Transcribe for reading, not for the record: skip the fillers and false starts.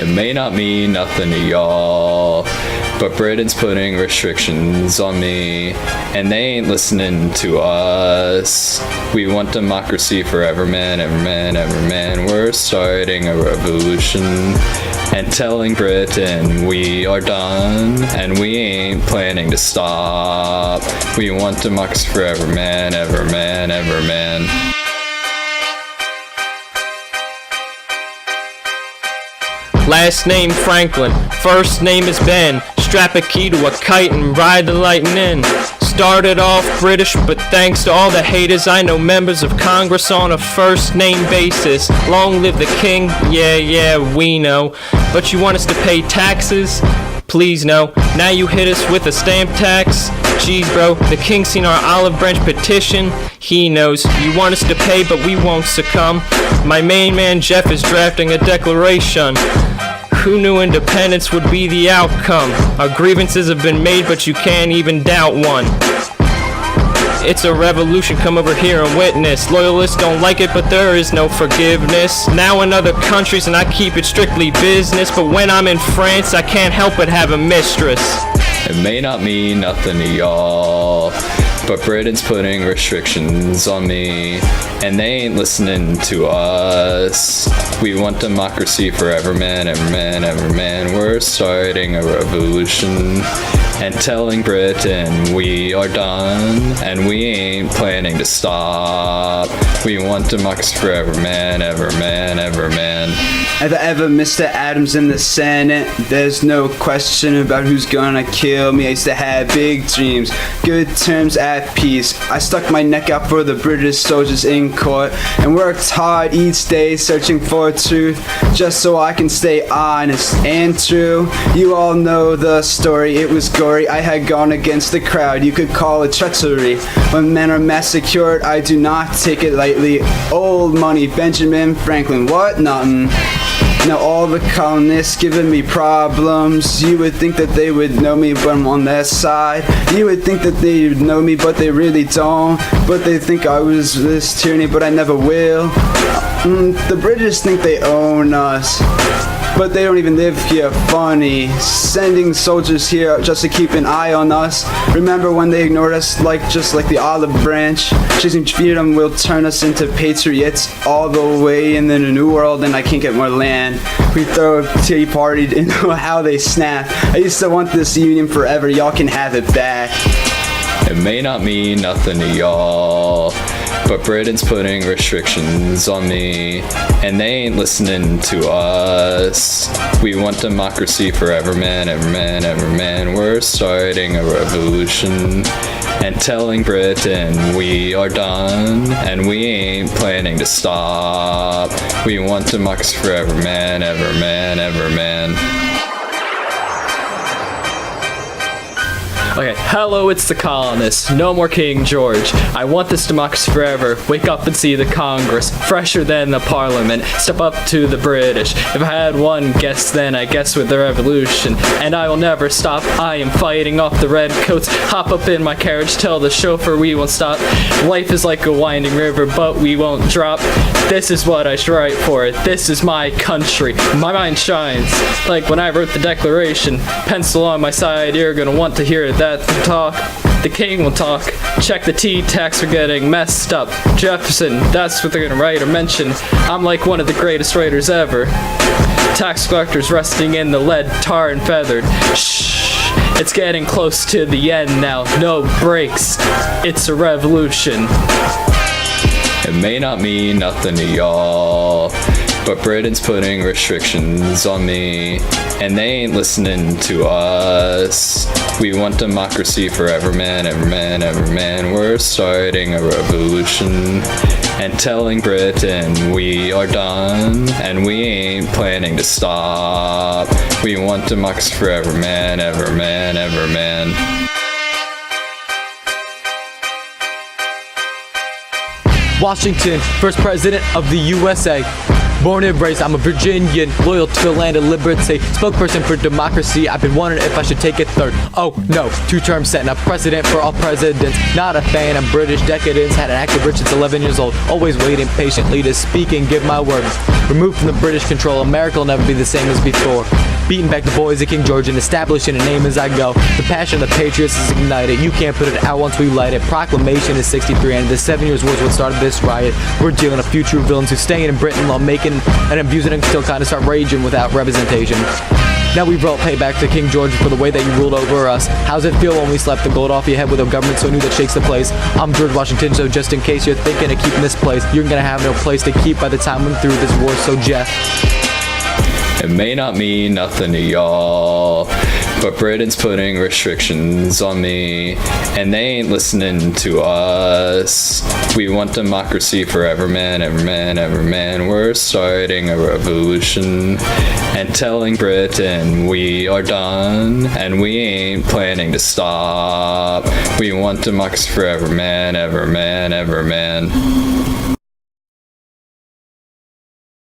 It may not mean nothing to y'all, but Britain's putting restrictions on me, and they ain't listening to us. We want democracy forever, man, ever man, ever man. We're starting a revolution and telling Britain we are done, and we ain't planning to stop. We want democracy forever, man, ever man, ever man. Last name Franklin, first name is Ben. Strap a key to a kite and ride the lightning. Started off British, but thanks to all the haters, I know members of Congress on a first name basis. Long live the king, yeah, we know. But you want us to pay taxes? Please no. Now you hit us with a stamp tax? Jeez bro, the king's seen our olive branch petition. He knows. You want us to pay, but we won't succumb. My main man Jeff is drafting a declaration. Who knew independence would be the outcome? Our grievances have been made, but you can't even doubt one. It's a revolution, come over here and witness. Loyalists don't like it, but there is no forgiveness. Now in other countries, and I keep it strictly business, but when I'm in France, I can't help but have a mistress. It may not mean nothing to y'all, but Britain's putting restrictions on me, and they ain't listening to us. We want democracy forever, man, ever man, ever man. We're starting a revolution and telling Britain we are done, and we ain't planning to stop. We want democracy forever, man, ever man, ever man. Ever Mr. Adams in the Senate, there's no question about who's gonna kill me. I used to have big dreams, good terms at peace. I stuck my neck out for the British soldiers in court and worked hard each day searching for truth, just so I can stay honest and true. You all know the story, it was gory. I had gone against the crowd, you could call it treachery. When men are massacred, I do not take it lightly. Old money, Benjamin Franklin, what? Nothing. Now all the colonists giving me problems. You would think that they would know me, but I'm on their side. You would think that they would know me, but they really don't. But they think I was this tyranny, but I never will. The British think they own us, but they don't even live here. Funny, sending soldiers here just to keep an eye on us. Remember when they ignored us just like the olive branch? Chasing freedom will turn us into patriots all the way in the new world, and I can't get more land. We throw a tea party and know how they snap. I used to want this union forever, y'all can have it back. It may not mean nothing to y'all, but Britain's putting restrictions on me, and they ain't listening to us. We want democracy forever, man, ever man, ever man. We're starting a revolution and telling Britain we are done, and we ain't planning to stop. We want democracy forever, man, ever man, ever man. Okay, hello, it's the colonists. No more King George. I want this democracy forever. Wake up and see the Congress, fresher than the Parliament. Step up to the British. If I had one guess, then I guess with the revolution. And I will never stop. I am fighting off the redcoats. Hop up in my carriage, tell the chauffeur we won't stop. Life is like a winding river, but we won't drop. This is what I strive for. This is my country. My mind shines. Like when I wrote the Declaration. Pencil on my side, you're gonna want to hear that talk. The king will talk. Check the tea tax for getting messed up. Jefferson, that's what they're gonna write or mention. I'm like one of the greatest writers ever. Tax collectors resting in the lead, tar and feathered. Shh, it's getting close to the end now. No breaks. It's a revolution. It may not mean nothing to y'all, but Britain's putting restrictions on me, and they ain't listening to us. We want democracy forever, man, ever man, ever man. We're starting a revolution and telling Britain we are done, and we ain't planning to stop. We want democracy forever, man, ever man, ever man. Washington, first president of the USA. Born and raised, I'm a Virginian, loyal to the land of liberty. Spokesperson for democracy, I've been wondering if I should take it third. Oh no, 2 terms setting up precedent for all presidents. Not a fan of British decadence, had an active rich since 11 years old. Always waiting patiently to speak and give my word. Removed from the British control, America will never be the same as before. Beating back the boys of King George and establishing a name as I go. The passion of the patriots is ignited. You can't put it out once we light it. Proclamation is 63, and the 7 years wars what started this riot. We're dealing a future of villains who staying in Britain while making and abusing and still kind of start raging without representation. Now we brought payback to King George for the way that you ruled over us. How's it feel when we slapped the gold off your head with a government so new that shakes the place? I'm George Washington, so just in case you're thinking of keeping this place, you're gonna have no place to keep by the time I'm through this war, so Jeff. It may not mean nothing to y'all, but Britain's putting restrictions on me, and they ain't listening to us. We want democracy forever, man, ever man, ever man. We're starting a revolution and telling Britain we are done, and we ain't planning to stop. We want democracy forever, man, ever man, ever man.